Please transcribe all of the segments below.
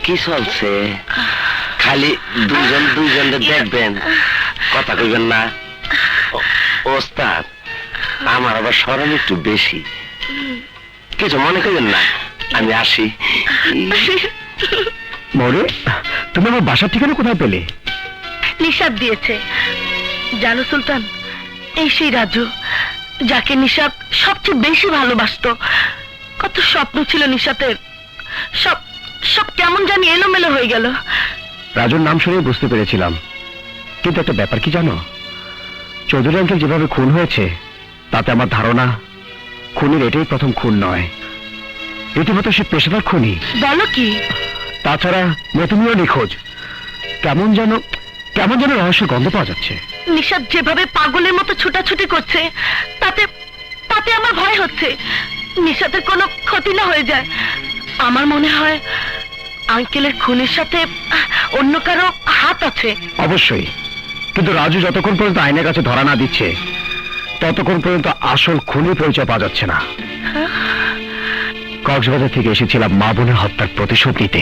কি চলছে? খালি দুইজন দুইজনকে দেখবেন, কথা কইবেন না। ওস্তাদ, আমার আবার শরম একটু বেশি, কিছু মনে করবেন না, আমি আসি। মরে, তুমি আমার বাসার ঠিকানা কোথায় পেলে? নিশাত দিয়েছে। জানো সুলতান, এই সেই রাজু যাকে নিশাত সবচেয়ে বেশি ভালোবাসতো। কত স্বপ্ন ছিল নিশাতের, সব সব কেমন জানি এলোমেলো হয়ে গেল। রাজুর নাম শুনে বুঝতে পেরেছিলাম, কিন্তু একটা ব্যাপার কি জানো, চৌধুরী আঙ্কেল যেভাবে খুন হয়েছে তাতে আমার ধারণা খুনির এটাই প্রথম খুন নয়, রীতিমতো সে পেশাদার খুনি। বলো কি? তাছাড়া মেতুমিও নিখোঁজ। কেমন যেন রহস্যের গন্ধ পাওয়া যাচ্ছে। নিশাত যেভাবে পাগলের মতো ছুটাছুটি করছে, তাতে তাতে আমার ভয় হচ্ছে নিশাতের কোনো ক্ষতি না হয়ে যায়। আমার মনে হয় আঙ্কেলের খুনের সাথে অন্য কারো হাত আছে। অবশ্যই, কিন্তু রাজু যতক্ষণ পর্যন্ত আইনের কাছে ধরা না দিচ্ছে ততক্ষণ পর্যন্ত আসল খুনির পরিচয় পাওয়া যাচ্ছে না। কক্সবাজার থেকে এসেছিলাম মা বোনের হত্যার প্রতিশোধ নিতে,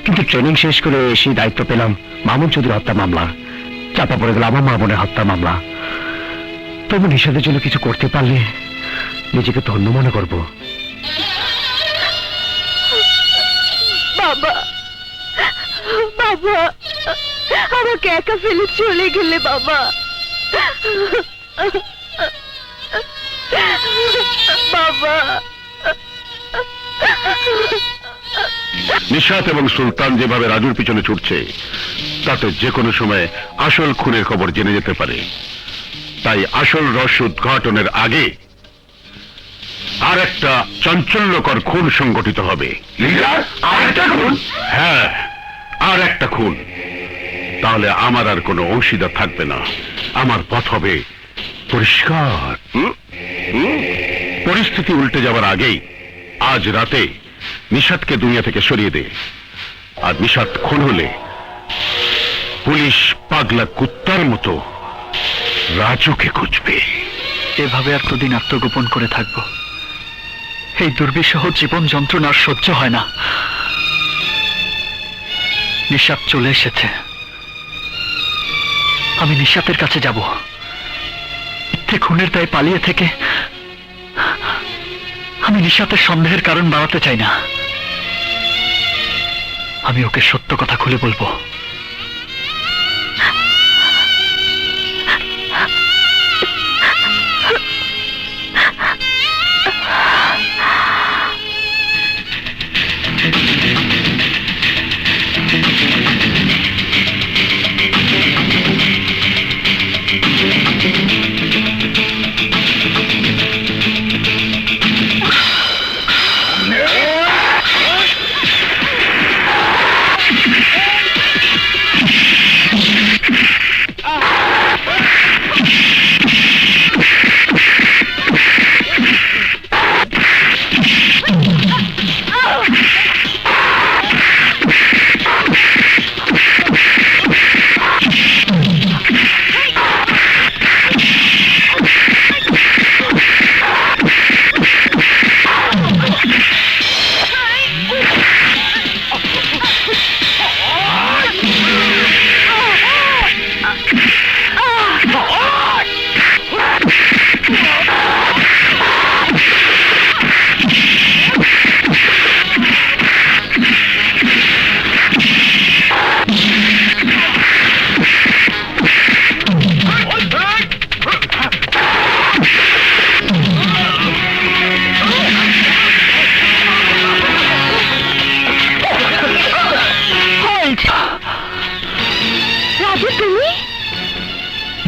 কিন্তু ট্রেনিং শেষ করে এসে দায়িত্ব পেলাম মামুন চৌধুরী হত্যা মামলা। চাপা পড়ে গেল আমার মা বোনের হত্যা মামলা। তবু নিষেধের জন্য কিছু করতে পারলে নিজেকে ধন্য মনে করব। বাবা, বাবা, আমাকে একা ফেলে চলে গেলে বাবা। বাবা। নিশাত এবং সুলতান যেভাবে রাজুর পিছনে ছুটছে তাতে যে কোনো সময় আসল খুনের খবর জেনে যেতে পারে। তাই আসল রহস্য উদ্ঘাটনের আগে আর একটা চাঞ্চল্যকর খুন সংগঠিত হবে। হ্যাঁ, আর একটা খুন। তাহলে আমার আর কোনো অংশীদার থাকবে না, আমার পথ হবে পরিষ্কার। পরিস্থিতি উল্টে যাওয়ার আগেই আজ রাতে নিশাতকে দুনিয়া থেকে সরিয়ে দে। আর নিশাত খুন হলে পুলিশ পাগলা কুত্তার মতো রাজুকে খুঁজবে। এভাবে আর কতদিন আত্মগোপন করে থাকবো? এই দুর্বিষহ জীবন যন্ত্রণার সহ্য হয় না। নিশাত চলে এসেছে, আমি নিশাতের কাছে যাব। মিথ্যে খুনের দায়ে পালিয়ে থেকে আমি নিশাতের সন্দেহের কারণ বাড়াতে চাই না। আমি ওকে সত্য কথা খুলে বলবো।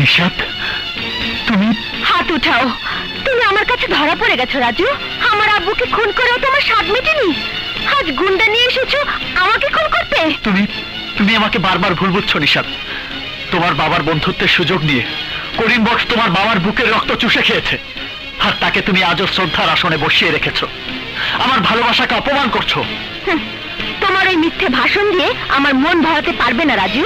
নিশাত, তুমি হাত উঠাও। তুমি আমার কাছে ধরা পড়ে গেছো রাজু। আমার আব্বুকে খুন করেও তোমার স্বাদ মেটেনি, আজ গুন্ডা নিয়ে এসেছো আমাকে খুন করতে। তুমি আমাকে বারবার ভুল বুঝছো নিশাত। তোমার বাবার বন্ধুত্বের সুযোগ নিয়ে করিম বক্স তোমার বাবার বুকের রক্ত চুষে খেয়েছে, আর তাকে তুমি আজও শ্রদ্ধার আসনে বসিয়ে রেখেছো। আমার ভালোবাসাকে অপমান করছো। তোমার এই মিথ্যে ভাষণ দিয়ে আমার মন ভরাতে পারবে না রাজু।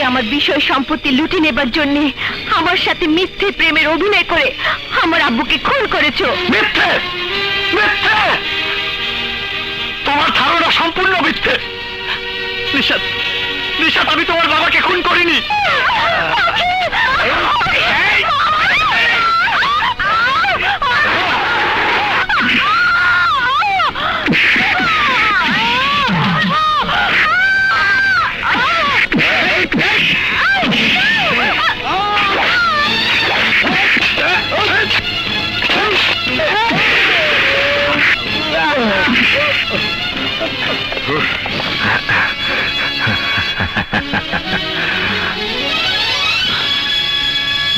আমার বিষয় সম্পত্তি লুটে নেবার জন্য আমার সাথে মিথ্যে প্রেমের অভিনয় করে আমার আব্বুকে খুন করেছো। মিথ্যে, মিথ্যে, তোমার ধারণা সম্পূর্ণ মিথ্যে। নিশাত, নিশাত, আমি তোমার বাবাকে খুন করিনি।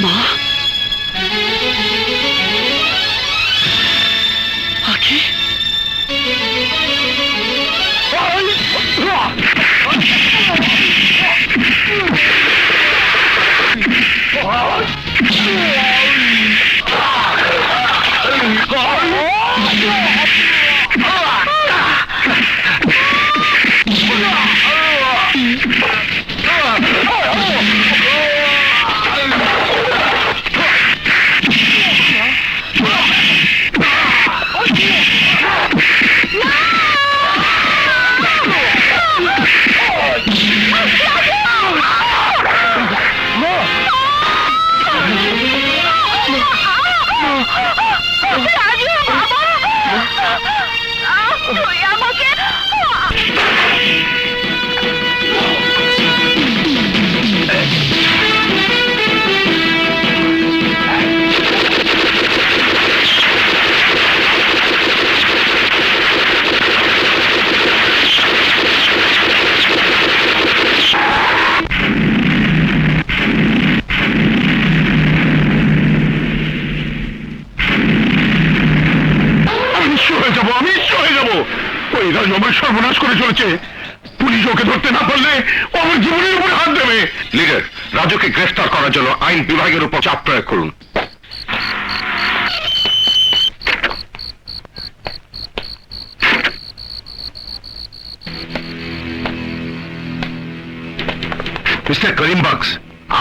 মা, আখি, রাজু আমার সর্বনাশ করে চলেছে। পুলিশ ওকে ধরতে না পারলে ও আমার জীবনের উপরে হাত দেবে। লিডার, রাজুকে গ্রেফতার করার জন্য আইন বিভাগের উপর চাপ প্রয়োগ করুন। মিস্টার করিম বাক্স,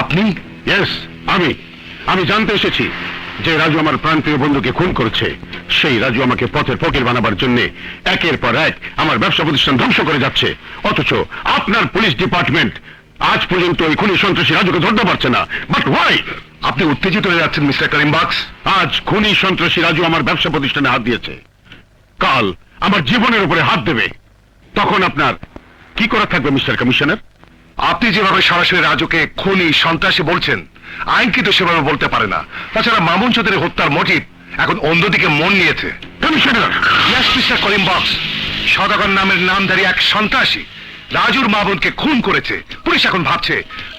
আপনি? ইয়েস, আমি জানতে এসেছি যে রাজু আমার প্রাণপ্রিয় বন্ধুকে খুন করেছে। সেই রাজু আমাকে পথের ফকির বানাবার জন্য একের পর এক আমার ব্যবসা প্রতিষ্ঠান ধ্বংস করে যাচ্ছে, অথচ আপনার পুলিশ ডিপার্টমেন্ট আজ পর্যন্ত ওই খুনি সন্ত্রাসী রাজুকে ধরতে পারছে না। But why? আপনি উত্তেজিত হয়ে যাচ্ছেন মিস্টার করিম বাক্স। আজ খুনি সন্ত্রাসী রাজু আমার ব্যবসা প্রতিষ্ঠানে হাত দিয়েছে, কাল আমার জীবনের উপরে হাত দেবে। তখন আপনার কি করা থাকবে মিস্টার কমিশনার? আপনি যেভাবে সরাসরি রাজুকে খুনি সন্ত্রাসী বলছেন, আইন কিন্তু সেভাবে বলতে পারে না। তাছাড়া মামুন চৌধুরী হত্যার মোটিভ এখন অন্যদিকে মন নিয়েছে। কমিশনার, ইয়েস মিস্টার করিম বক্স, সদাগর নামের নামধারী এক সন্ত্রাসী রাজুর মামুনকে খুন করেছে। পুলিশ এখন ভাবছে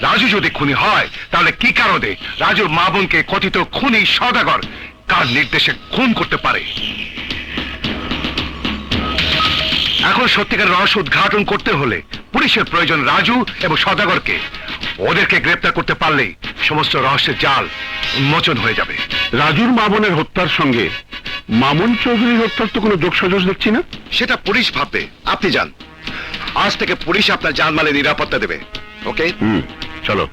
রাজু যদি খুনি হয় তাহলে কি কারণে রাজুর মামুনকে কথিত খুনি সদাগর কার নির্দেশে খুন করতে পারে। এখন সত্যিকার রহস্য উদ্ঘাটন করতে হলে পুলিশের প্রয়োজন রাজু এবং সদাগরকে। ওদেরকে গ্রেপ্তার করতে পারলেই সমস্ত রহস্যের জাল উন্মোচন হয়ে যাবে। রাজুর মামুনের হত্যার সঙ্গে মামুন চৌধুরীর হত্যার তো কোনো যোগসাজশ দেখছি না। সেটা পুলিশ ভাববে, আপনি যান। আজ থেকে পুলিশ আপনার জানমালের নিরাপত্তা দেবে। ওকে, চলো।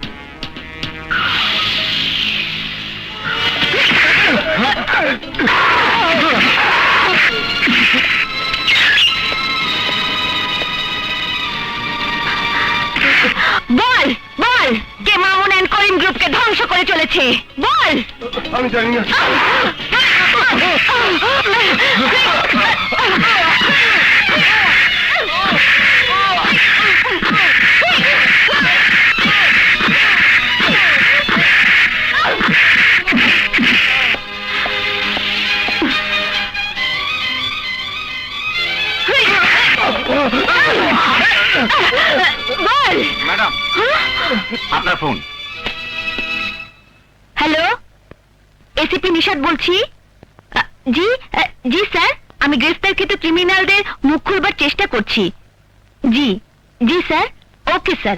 বল বল, কে মামুন এন্ড করিম গ্রুপকে ধ্বংস করে চলেছে? বল। আমি জানি না। বল। ম্যাডাম, আপনার ফোন। হ্যালো, এসিপি নিশাত বলছি। জি জি স্যার, আমি গ্রেফতারকৃত ক্রিমিনালদের মুখ খুলবার চেষ্টা করছি। জি জি স্যার, ওকে স্যার।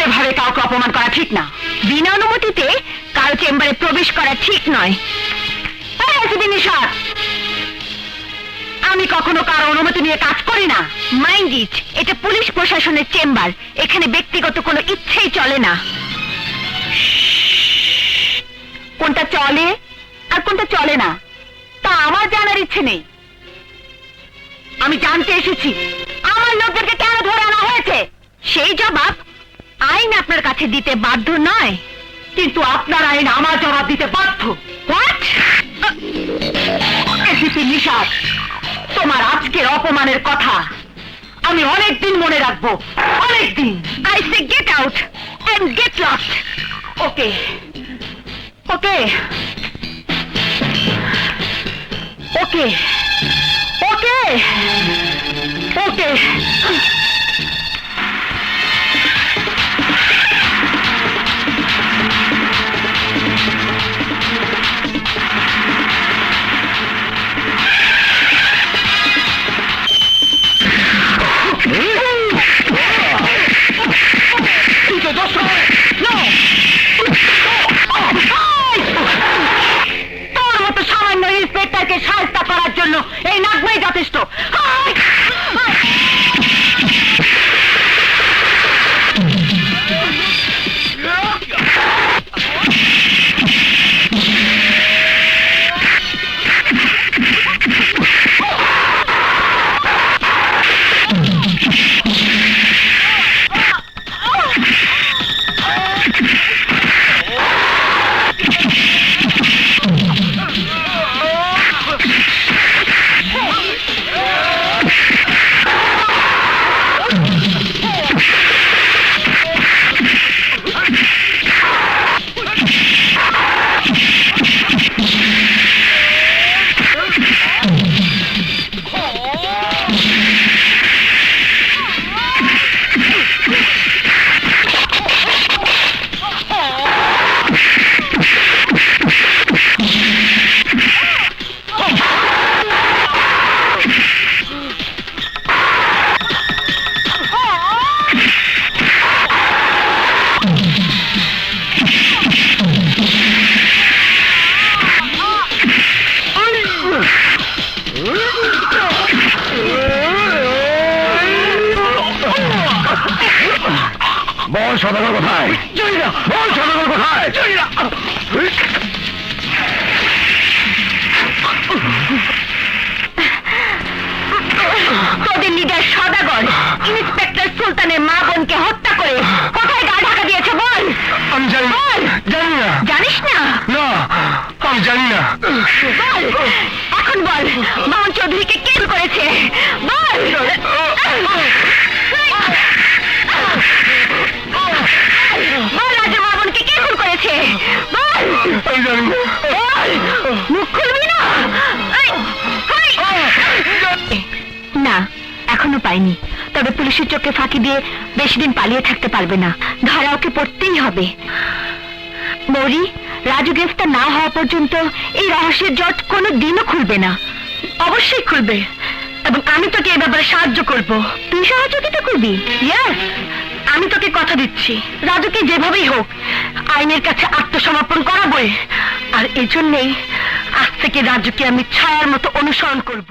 এভাবে কাউকে অপমান করা ঠিক না। বিনা অনুমতিতে কারো চেম্বারে প্রবেশ করা ঠিক নয়। আমি কখনো কারো অনুমতি নিয়ে কাজ করি না। মাইন্ড ইট, এটা পুলিশ প্রশাসনের চেম্বার, এখানে ব্যক্তিগত কোনো ইচ্ছেই চলে না। কোনটা চলে আর কোনটা চলে না তা আমার জানার ইচ্ছে নেই। আমি জানতে এসেছি আমার লোকদেরকে কেন ধরে আনা হয়েছে। সেই জবাব আইন আপনার কাছে দিতে বাধ্য নয়, কিন্তু আপনার আইন আমার জবাব দিতে বাধ্য। হোয়াট? এসিপি নিশাত, তোমার আজকের অপমানের কথা আমি অনেকদিন মনে রাখবো, অনেকদিন। I say get out and get lost. Okay okay okay okay okay. তোর মতো সামান্য ইন্সপেক্টরকে সাহায্য করার জন্য এই নাগমাই যথেষ্ট। বল সদাগর কোথায়? বল সদাগর কোথায়? তোদের লিডার সদাগর ইন্সপেক্টর সুলতানের মা বোনকে হত্যা করে কোথায় গা ঢাকা দিয়েছে বল। আমি জানি না। বল। জানি না। জানিস না? না, আমি জানি না। বল, এখন বল মামুন চৌধুরীকে কে করেছে বল। বল রাজু মা বোনকে কে খুন করেছে বল। আমি জানি না। বল, মুখ খুলবি না। না, এখনো পাইনি, তবে পুলিশের চোখে ফাঁকি দিয়ে বেশি দিন পালিয়ে থাকতে পারবে না, ধরা ওকে পড়তেই হবে। মৌরি, রাজু গ্রেফতার না হওয়া পর্যন্ত এই রহস্যের জট কোনো দিনও খুলবে না। অবশ্যই খুলবে, এবং আমি তোকে এই ব্যাপারে সাহায্য করব। তুই সহযোগিতা করবি? ইয়েস, আমি তোকে কথা দিচ্ছি রাজুকে যেভাবেই হোক আইনের কাছে আত্মসমর্পণ করাবই। আর এজন্যই আজ থেকে রাজুকে আমি ছায়ার মতো অনুসরণ করব।